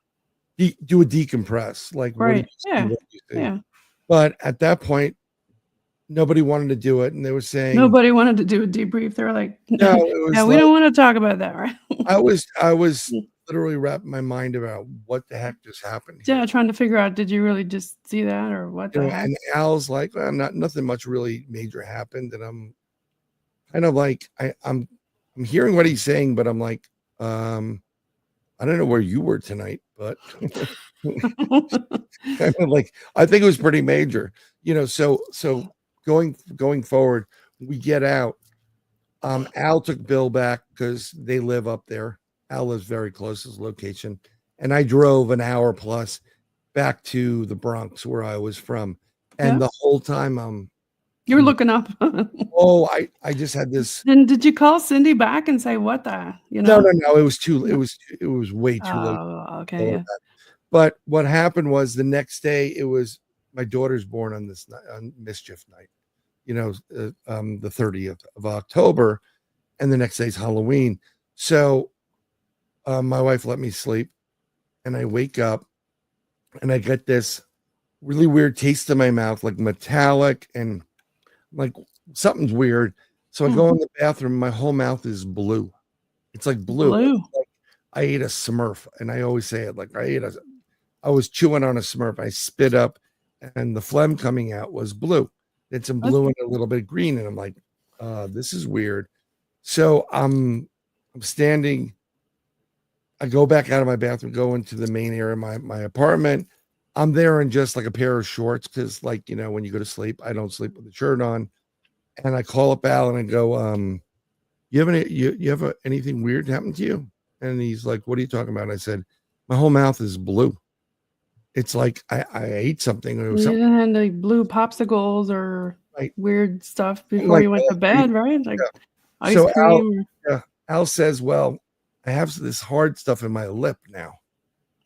a decompress. Like, what do you think? But at that point, nobody wanted to do it. And they were saying nobody wanted to do a debrief. They were like, no, we don't want to talk about that, right? I was literally wrapping my mind about what the heck just happened here. Yeah, trying to figure out, did you really just see that or what the heck? And Al's like, well, nothing much really major happened. And I'm kind of like, I'm hearing what he's saying, but I'm like, I don't know where you were tonight, but kind of like, I think it was pretty major, so going forward, we get out. Al took Bill back because they live up there. Al lives very close to his location. And I drove an hour plus back to the Bronx where I was from. And the whole time you were looking up. I just had this. And did you call Cindy back and say what the, No, it was way too late. Oh, okay. Yeah. But what happened was the next day, it was my daughter's born on this night, on mischief night, the 30th of October, and the next day's Halloween. So my wife let me sleep, and I wake up, and I get this really weird taste in my mouth, like metallic, and like something's weird. So I go in the bathroom, my whole mouth is blue. It's like blue. It's like I ate a Smurf, and I always say it like I was chewing on a Smurf. I spit up, and the phlegm coming out was blue. It's some blue and a little bit green, and I'm like, this is weird. So I'm standing. I go back out of my bathroom, go into the main area of my apartment. I'm there in just like a pair of shorts because, like, when you go to sleep, I don't sleep with a shirt on. And I call up Al and I go, you have anything weird happen to you? And he's like, what are you talking about? And I said, my whole mouth is blue. It's like I ate something. Or something. You had like blue popsicles or weird stuff before you went to bed, right? Like ice cream. Al says, well, I have this hard stuff in my lip now.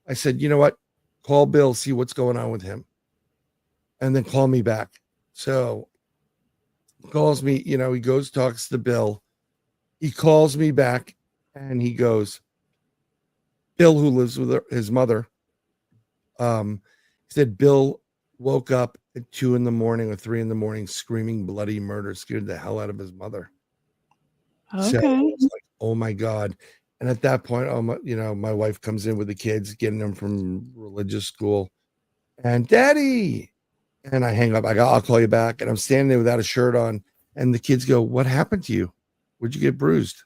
I said, you know what? Call Bill, see what's going on with him. And then call me back. So calls me, he goes, talks to Bill. He calls me back and he goes, Bill, who lives with his mother, he said, Bill woke up at 2 in the morning or 3 in the morning screaming bloody murder, scared the hell out of his mother. So I Okay. was like, oh my God. And at that point, my wife comes in with the kids, getting them from religious school. And Daddy. And I hang up. I go, I'll call you back. And I'm standing there without a shirt on. And the kids go, what happened to you? Where'd you get bruised?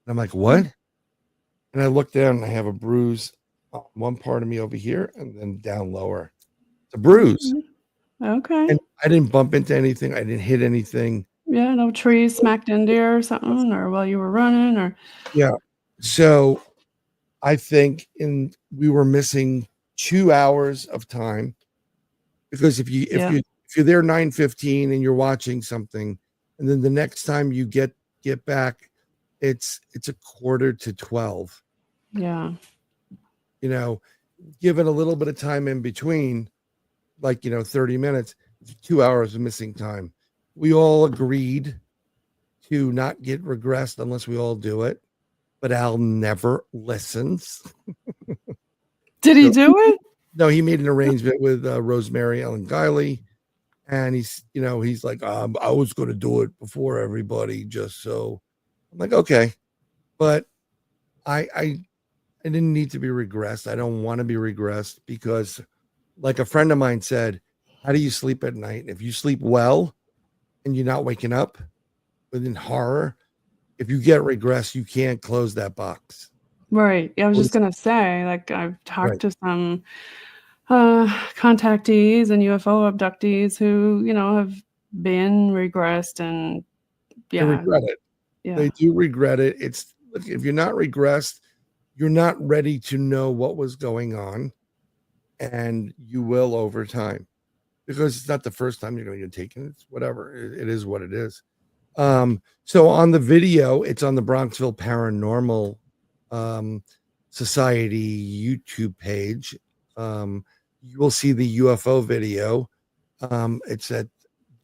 And I'm like, what? And I look down and I have a bruise on one part of me over here and then down lower. It's a bruise. Okay. And I didn't bump into anything. I didn't hit anything. Yeah, no trees smacked into you or something, or while you were running, or yeah. So I think we were missing 2 hours of time, because if you're there 9:15 and you're watching something, and then the next time you get back, it's a quarter to 12. Yeah. Given a little bit of time in between, like 30 minutes, 2 hours of missing time. We all agreed to not get regressed unless we all do it, but Al never listens. Did he do it? No, he made an arrangement with Rosemary Ellen Guiley, and he's like, I was going to do it before everybody, just so. I'm like, okay, but I didn't need to be regressed. I don't want to be regressed, because, like a friend of mine said, how do you sleep at night? If you sleep well and you're not waking up within horror, if you get regressed, you can't close that box. Right. I was just going to say, like, I've talked to some contactees and UFO abductees who, have been regressed, and They regret it. Yeah. They do regret it. Look, if you're not regressed, you're not ready to know what was going on, and you will over time, because it's not the first time you're going to get taken. It's whatever. It is what it is. So on the video, it's on the Bronxville Paranormal Society YouTube page. You will see the UFO video. It's at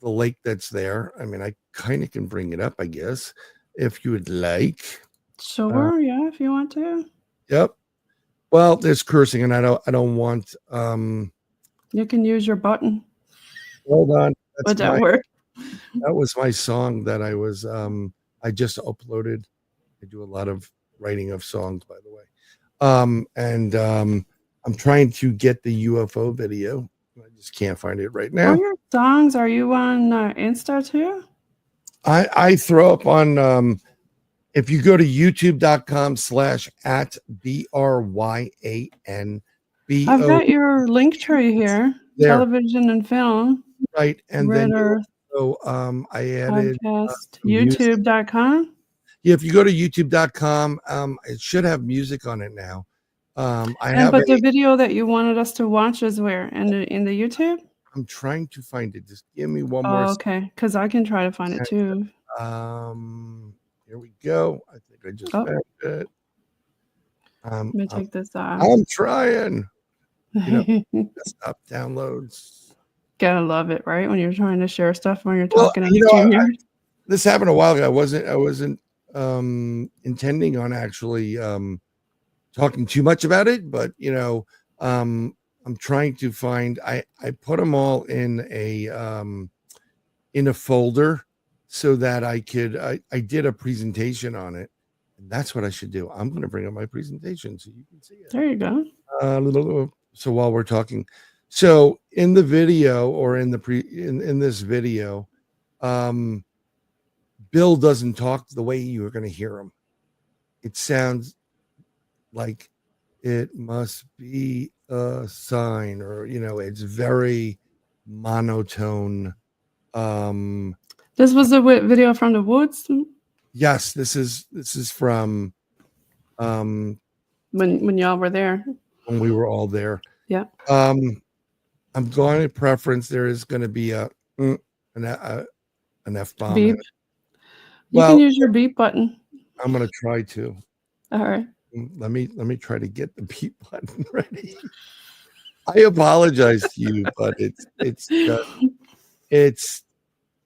the lake that's there. I mean, I kind of can bring it up, I guess, if you would like. Sure, yeah, if you want to. Yep. Well, there's cursing, and I don't want. You can use your button. Hold on. Would that work? That was my song that I was. I just uploaded. I do a lot of writing of songs, by the way. And I'm trying to get the UFO video. I just can't find it right now. Are your songs? Are you on Insta too? I throw up on. If you go to youtube.com/@BRYAN. I've got your link tree here. There. Television and film. Right. And Red then Earth. So I added youtube.com. Yeah, if you go to youtube.com, it should have music on it now. But the video that you wanted us to watch is where? In the YouTube? I'm trying to find it. Just give me one more. Okay, because I can try to find it too. Here we go. I think I just found it. Let me take this off. I'm trying. Desktop downloads. Gotta love it, right? When you're trying to share stuff when you're talking on StreamYard. This happened a while ago. I wasn't intending on actually talking too much about it, but I'm trying to find. I put them all in a folder so that I could. I did a presentation on it, and that's what I should do. I'm going to bring up my presentation so you can see it. There you go. So while we're talking, so in the video, or in this video, Bill doesn't talk the way you're going to hear him. It sounds like it must be a sign, or it's very monotone. This was a video from the woods. Yes, this is from when y'all were there. When we were all there. Yeah. I'm going to preference. There is going to be an F-bomb. Beep. You can use your beep button. I'm going to try to. All right. Let me try to get the beep button ready. I apologize to you, but it's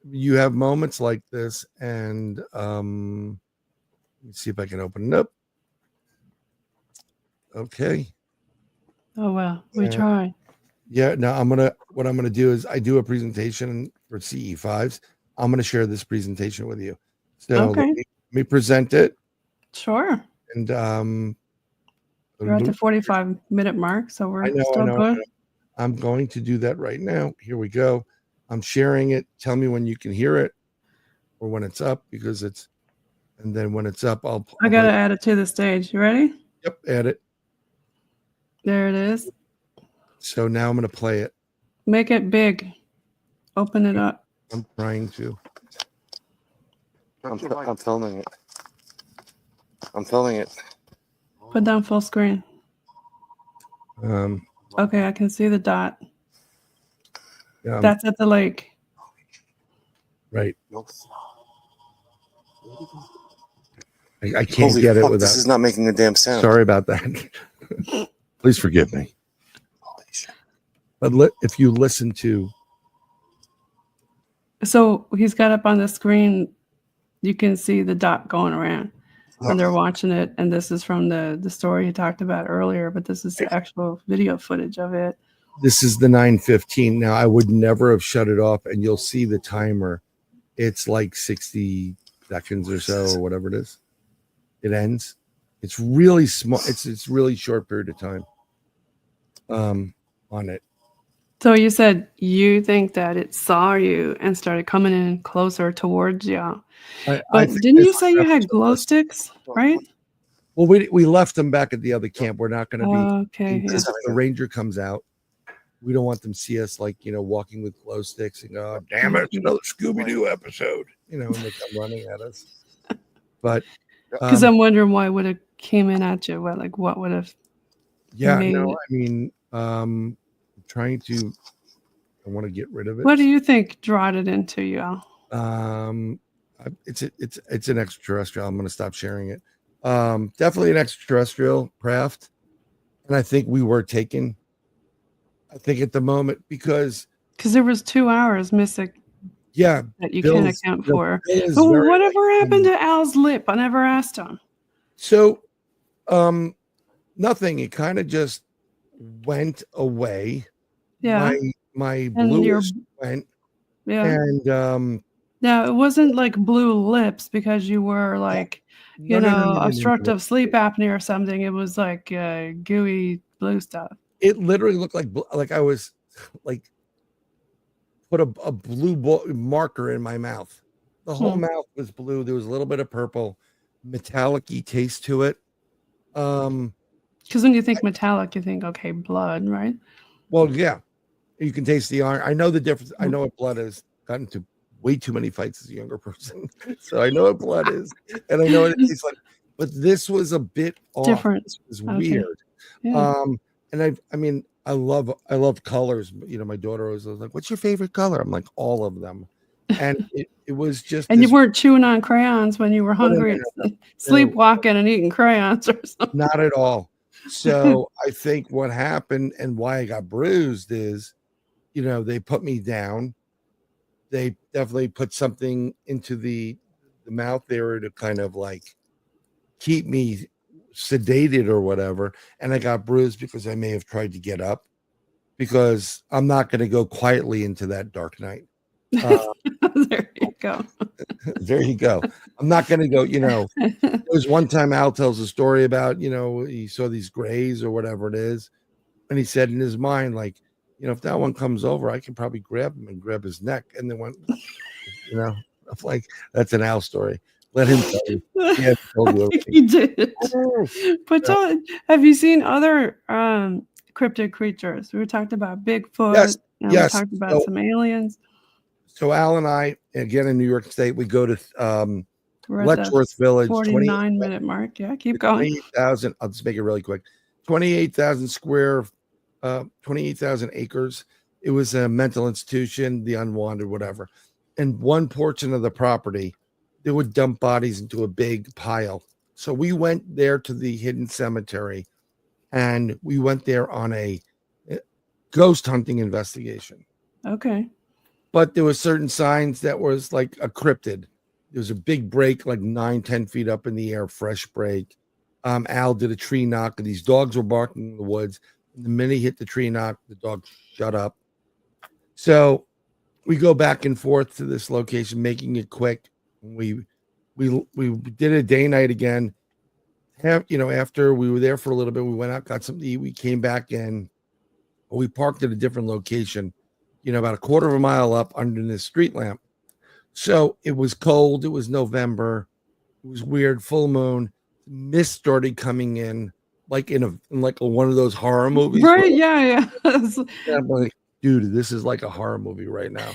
you have moments like this, and let me see if I can open it up. Okay. Oh well, we try. Yeah. Now what I'm gonna do is I do a presentation for CE5s. I'm gonna share this presentation with you. So Okay. let me present it. Sure. And You're at the 45-minute mark, so we're still good. I'm going to do that right now. Here we go. I'm sharing it. Tell me when you can hear it or when it's up, because and then when it's up, I got to add it to the stage. You ready? Yep, add it. There it is. So now I'm going to play it. Make it big. Open it up. I'm trying to. I'm filming it. I'm filming it. Put down full screen. Okay, I can see the dot. That's at the lake. Right. I can't get it without. This is not making a damn sound. Sorry about that. Please forgive me. But if you listen to. So he's got up on the screen. You can see the dot going around. And they're watching it, and this is from the story he talked about earlier, but this is the actual video footage of it. This is the 9:15. Now, I would never have shut it off, and you'll see the timer. It's like 60 seconds or so, or whatever it is. It ends. It's really small. It's really short period of time on it. So you said you think that it saw you and started coming in closer towards you. But didn't you say you had glow sticks, right? Well, we left them back at the other camp. We're not going to be. Okay. Yeah. If the ranger comes out, we don't want them to see us walking with glow sticks and go, oh, damn it, it's another Scooby-Doo episode. And they come running at us. But because I'm wondering why would have came in at you. What would have? Yeah, no, I mean, I'm trying to. I want to get rid of it. What do you think drawed it into you? It's an extraterrestrial. I'm going to stop sharing it. Definitely an extraterrestrial craft, and I think we were taken. I think at the moment because there was 2 hours missing. Yeah, that you can't account for. So whatever happened to Al's lip? I never asked him. So, nothing. It kind of just went away. Yeah, my bluish went. Yeah, and now it wasn't like blue lips because you were like obstructive sleep apnea or something. It was like gooey blue stuff. It literally looked like I was like put a blue marker in my mouth. The whole mouth was blue. There was a little bit of purple, metallic-y taste to it. Because when you think metallic, you think okay, blood, right? Well, yeah, you can taste the iron. I know the difference. I know what blood is. Gotten into way too many fights as a younger person, so I know what blood is, and I know what it tastes like. But this was a bit different. It was weird. Yeah. And I love colors. My daughter was like, "What's your favorite color?" I'm like, "All of them." And it was just. And you weren't chewing on crayons when you were hungry, sleepwalking and eating crayons or something. Not at all. So I think what happened and why I got bruised is, they put me down. They definitely put something into the mouth there to kind of like keep me sedated or whatever. And I got bruised because I may have tried to get up, because I'm not going to go quietly into that dark night. There you go. There you go. I'm not going to go, there was one time Al tells a story about, he saw these grays or whatever it is. And he said in his mind, like, if that one comes over, I can probably grab him and grab his neck. And then went, I'm like, that's an Al story. Let him tell you. Yeah, he did. But have you seen other cryptid creatures? We talked about Bigfoot. Yes. We talked about some aliens. So Al and I, again in New York State, we go to Letchworth Village. 49-minute mark. Yeah, keep going. 28,000. I'll just make it really quick. 28,000 acres. It was a mental institution, the unwanted, whatever. And one portion of the property, they would dump bodies into a big pile. So we went there to the hidden cemetery, and we went there on a ghost hunting investigation. Okay. But there were certain signs that was like a cryptid. There was a big break, like 9-10 feet up in the air, fresh break. Al did a tree knock, and these dogs were barking in the woods. The minute he hit the tree knock, the dog shut up. So we go back and forth to this location, making it quick. We did a day night again. After we were there for a little bit, we went out, got something to eat. We came back in. We parked at a different location, about a quarter of a mile up under this street lamp. So it was cold. It was November. It was weird. Full moon. Mist started coming in, like in one of those horror movies. Right? Yeah. I'm like, dude, this is like a horror movie right now.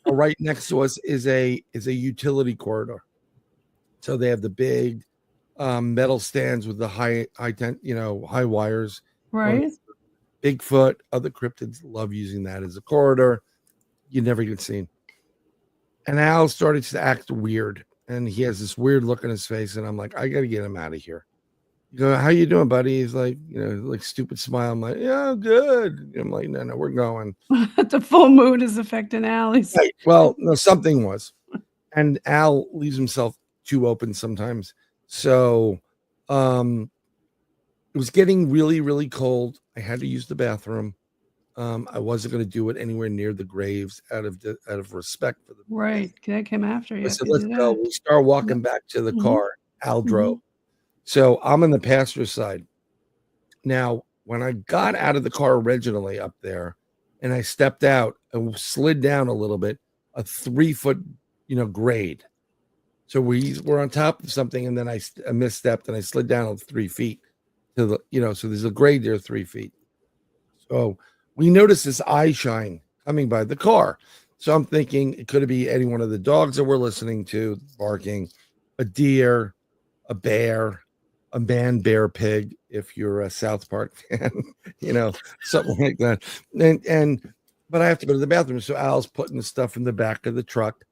Right next to us is a utility corridor. So they have the big metal stands with the high wires. Right. Bigfoot, other cryptids love using that as a corridor. You never get seen. And Al started to act weird, and he has this weird look on his face, and I'm like, I got to get him out of here. You go, how you doing, buddy? He's like, like stupid smile. I'm like, yeah, good. I'm like, no, we're going. The full moon is affecting Al. Right. Well, no, something was. And Al leaves himself too open sometimes. So it was getting really, really cold. I had to use the bathroom. I wasn't going to do it anywhere near the graves out of respect for them. Right. That came after you. I said, let's go. We start walking back to the car. Al drove. So I'm on the passenger side. Now, when I got out of the car originally up there and I stepped out and slid down a little bit, a 3-foot, grade. So we were on top of something, and then I misstepped and I slid down 3 feet to the, so there's a grade there 3 feet. So we noticed this eye shine coming by the car. So I'm thinking it could be any one of the dogs that we're listening to barking, a deer, a bear, a man bear pig, if you're a South Park fan, something like that. But I have to go to the bathroom. So Al's putting the stuff in the back of the truck.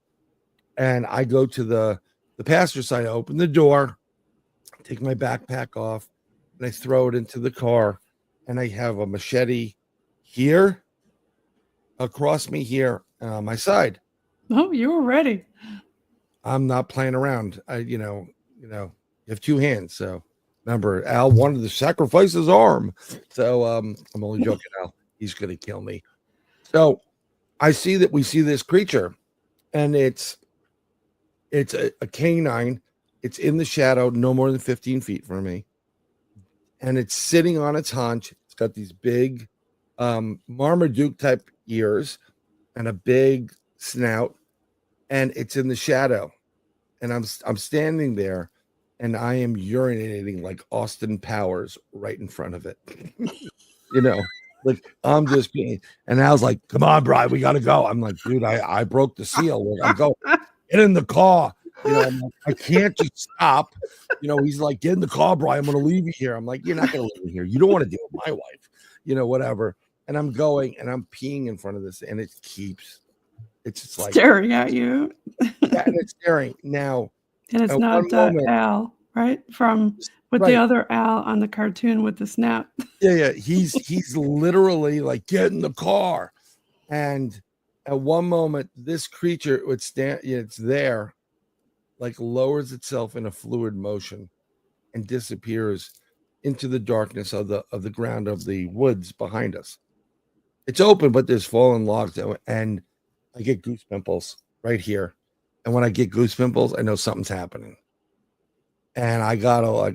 And I go to the passenger side, I open the door, take my backpack off, and I throw it into the car. And I have a machete here, across me here, and on my side. Oh, you were ready. I'm not playing around. You have 2 hands. So remember, Al wanted to sacrifice his arm. So I'm only joking, Al. He's going to kill me. So we see this creature, and it's a canine. It's in the shadow, no more than 15 feet from me. And it's sitting on its haunch. It's got these big Marmaduke type ears and a big snout. And it's in the shadow. And I'm standing there, and I am urinating like Austin Powers right in front of it. Like I'm just being, and I was like, come on, Brian, we got to go. I'm like, dude, I broke the seal. I go, get in the car. I'm like, I can't just stop. He's like, get in the car, Brian. I'm going to leave you here. I'm like, you're not going to leave me here. You don't want to deal with my wife, whatever. And I'm going, and I'm peeing in front of this, and it's just like staring at you. Yeah, and it's staring now. And it's not Al, right? With the other Al on the cartoon with the snap. Yeah. He's literally like, get in the car. And at one moment, this creature would stand, it's there, like lowers itself in a fluid motion and disappears into the darkness of the ground of the woods behind us. It's open, but there's fallen logs, and I get goose pimples right here. And when I get goose pimples, I know something's happening. And I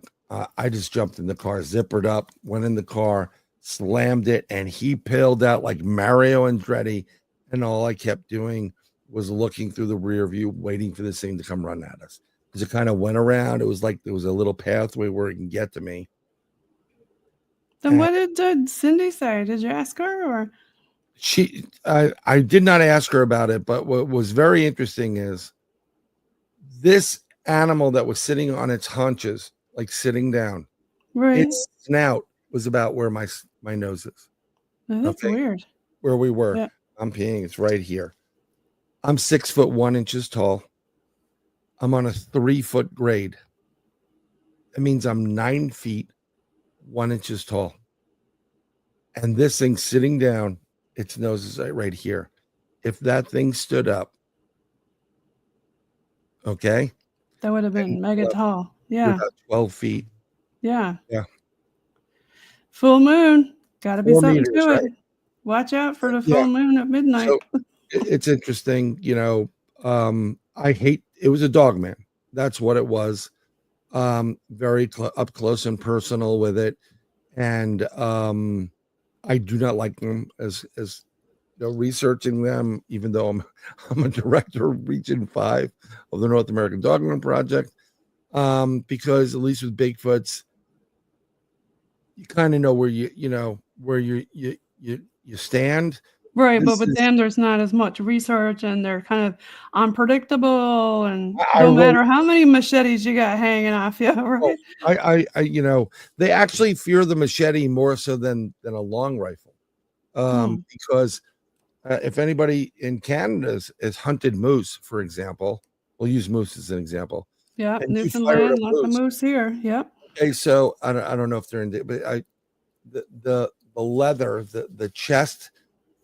I just jumped in the car, zippered up, went in the car, slammed it, and he peeled out like Mario Andretti. And all I kept doing was looking through the rear view, waiting for this thing to come run at us. Because it kind of went around. It was like there was a little pathway where it can get to me. Then what did Cindy say? Did you ask her, or? I did not ask her about it, but what was very interesting is this animal that was sitting on its haunches, like sitting down, right? Its snout was about where my nose is. Oh, that's weird. Where we were. Yeah. I'm peeing. It's right here. I'm 6'1" tall. I'm on a 3-foot grade. That means I'm 9 feet 1 inch tall. And this thing sitting down, its nose is right here. If that thing stood up, okay, that would have been mega tall. Yeah, about 12 feet. Yeah. Yeah. Full moon. Got to be 4 something meters, to it. right? Watch out for the Yeah. full moon at midnight. So it's interesting, I hate it was a Dogman. That's what it was. Very up close and personal with it. And I do not like them as researching them, even though I'm a director of Region 5 of the North American Dogman Project. Because at least with Bigfoots, you kind of know where you stand. Right, but with them, there's not as much research, and they're kind of unpredictable, and no matter how many machetes you got hanging off you, right? They actually fear the machete more so than a long rifle, because if anybody in Canada has hunted moose, for example, we'll use moose as an example. Yeah, Newfoundland, lots of moose here. Yep. Okay, so I don't know if they're in, but the leather, the chest,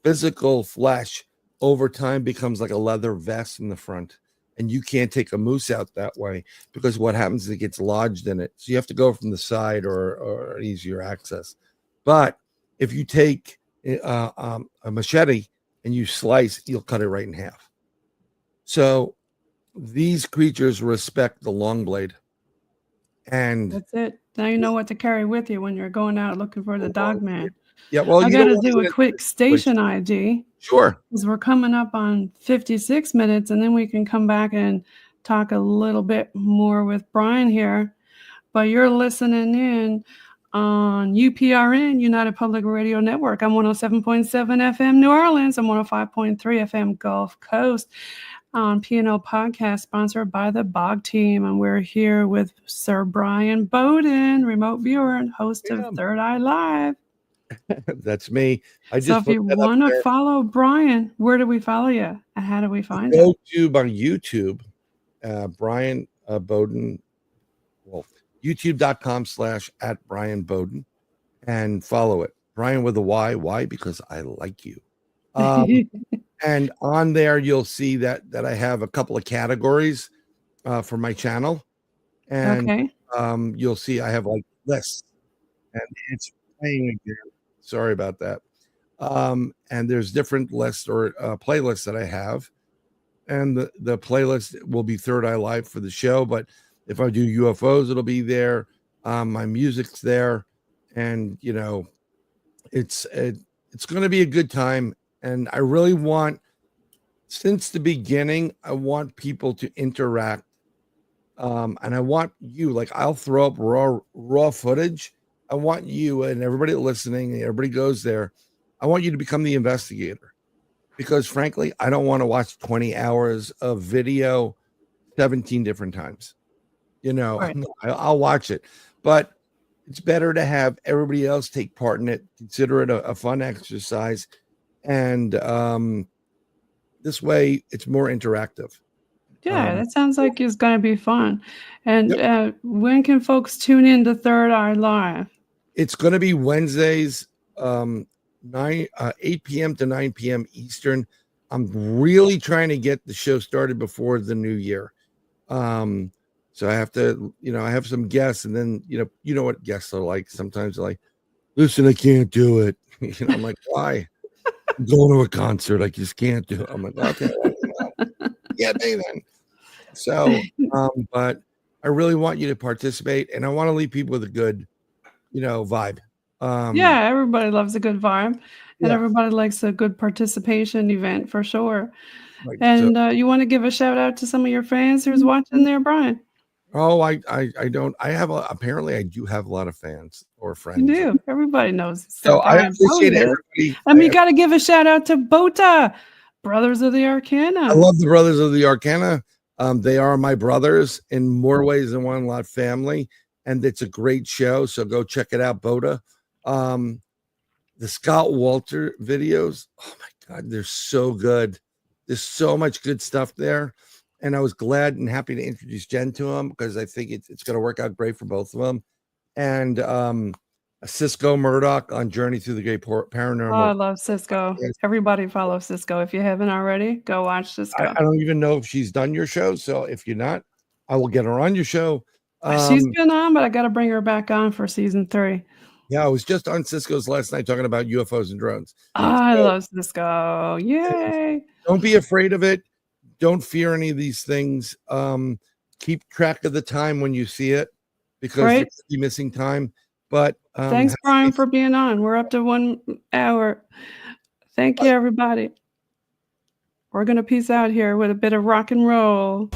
physical flesh over time becomes like a leather vest in the front, and you can't take a moose out that way because what happens is it gets lodged in it. So you have to go from the side or easier access. But if you take a machete and you slice, you'll cut it right in half. So these creatures respect the long blade. And that's it. Now you know what to carry with you when you're going out looking for the Dogman. Yeah, well, I got to do a quick station ID. Sure. Because we're coming up on 56 minutes, and then we can come back and talk a little bit more with Bryan here. But you're listening in on UPRN, United Public Radio Network. I'm 107.7 FM New Orleans. I'm 105.3 FM Gulf Coast on PNL Podcast, sponsored by the Bog Team. And we're here with Sir Bryan Bowden, remote viewer and host of Third Eye Live. That's me. So if you want to follow Bryan, where do we follow you? And how do we find you? Go to my YouTube, Bryan Bowden. Well, youtube.com/@Bryan Bowden, and follow it. Bryan with a Y. Why? Because I like you. And on there, you'll see that I have a couple of categories for my channel. And you'll see I have like lists. And it's playing again. Sorry about that. And there's different lists or playlists that I have. And the playlist will be Third Eye Live for the show. But if I do UFOs, it'll be there. My music's there. And, it's going to be a good time. And I really want, since the beginning, I want people to interact. And I want you, like I'll throw up raw footage. I want you and everybody listening, and everybody goes there. I want you to become the investigator, because frankly, I don't want to watch 20 hours of video 17 different times. Right. I'll watch it, but it's better to have everybody else take part in it. Consider it a fun exercise. And this way it's more interactive. Yeah, that sounds like it's going to be fun. And when can folks tune in to Third Eye Live? It's going to be Wednesdays, 8 p.m. to 9 p.m. Eastern. I'm really trying to get the show started before the new year. So I have to, I have some guests, and then, you know what guests are like. Sometimes they're like, listen, I can't do it. I'm like, why? I'm going to a concert. I just can't do it. I'm like, okay. Yeah, me then. So, but I really want you to participate, and I want to leave people with a good, vibe. Yeah, everybody loves a good vibe, and everybody likes a good participation event for sure. Right, and you want to give a shout out to some of your fans who's watching there, Bryan? Oh, I don't. I have apparently I do have a lot of fans or friends. You do. Everybody knows. So I appreciate everybody. And we got to give a shout out to Bota, Brothers of the Arcana. I love the Brothers of the Arcana. They are my brothers in more ways than one, lot family, and it's a great show. So go check it out, Bota. The Scott Walter videos. Oh my God, they're so good. There's so much good stuff there. And I was glad and happy to introduce Jen to him, because I think it's going to work out great for both of them. And Cisco Murdoch on Journey Through the Great Paranormal. Oh, I love Cisco. Yes. Everybody follow Cisco. If you haven't already, go watch Cisco. I don't even know if she's done your show. So if you're not, I will get her on your show. She's been on, but I got to bring her back on for season 3. Yeah, I was just on Cisco's last night talking about UFOs and drones. I So, love Cisco. Yay. don't be afraid of it. Don't fear any of these things. Keep track of the time when you see it, because you're missing time. But thanks, Brian, for being on. We're up to 1 hour. Thank you, everybody. We're going to peace out here with a bit of rock and roll.